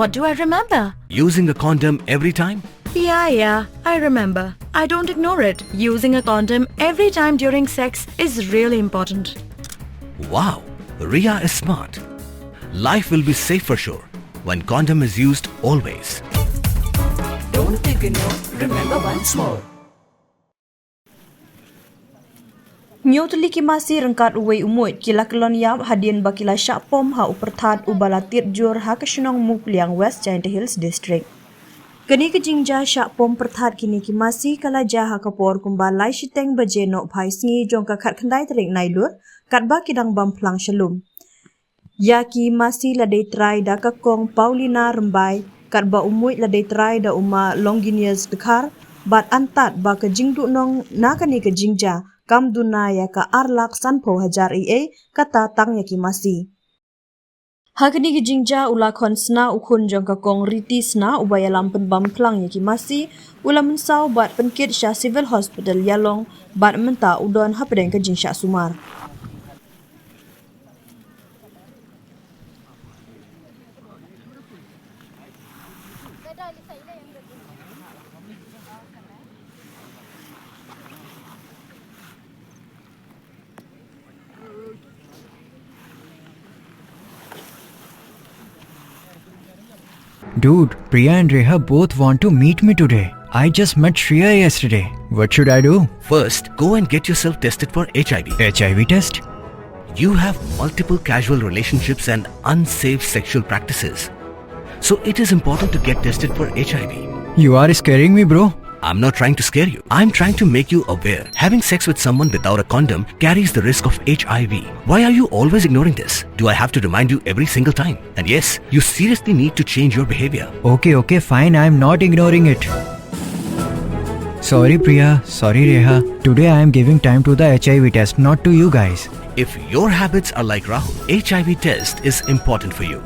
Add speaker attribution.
Speaker 1: What do I remember?
Speaker 2: Using a condom every time?
Speaker 1: Yeah, I remember. I don't ignore it. Using a condom every time during sex is really important.
Speaker 2: Wow, Ria is smart. Life will be safe for sure when condom is used always.
Speaker 1: Don't ignore, remember once more.
Speaker 3: Nyotli ki masi rengkat uwei muid kila kyllon yam hadian bakila syakpom ha pyrthat ubalatit jur ha kesunong mupliang West Giant Hills District. Kini kejingja syakpom pyrthat kini ki masi kala jaha kapor kumbalai shiteng bajeno bhai sngi jong ka khat khandai trik nailut katba kidang bamplang shalum. Yaki masi ladai trai da kakong Paulina rembai katba umuid ladai trai da uma Longinius dekar bat antat ba kejingdu nong nakani kejingja kam dunaya ka arlak sanpo hajar kata tang yaki masi. Hakini kejingja ula kon sna ukun jong kakong riti sna ubaya lampen bamplang yaki masi ula mensau bat penkit Syah Civil Hospital Yalong bat menta udon hapedeng kejing Syah Sumar.
Speaker 4: Dude, Priya and Reha both want to meet me today. I just met Shreya yesterday. What should I do?
Speaker 2: First, go and get yourself tested for HIV.
Speaker 4: HIV test?
Speaker 2: You have multiple casual relationships and unsafe sexual practices. So it is important to get tested for HIV.
Speaker 4: You are scaring me, bro.
Speaker 2: I'm not trying to scare you. I'm trying to make you aware. Having sex with someone without a condom carries the risk of HIV. Why are you always ignoring this? Do I have to remind you every single time? And yes, you seriously need to change your behavior.
Speaker 4: Okay, fine. I'm not ignoring it. Sorry, Priya. Sorry, Reha. Today I am giving time to the HIV test, not to you guys.
Speaker 2: If your habits are like Rahul, HIV test is important for you.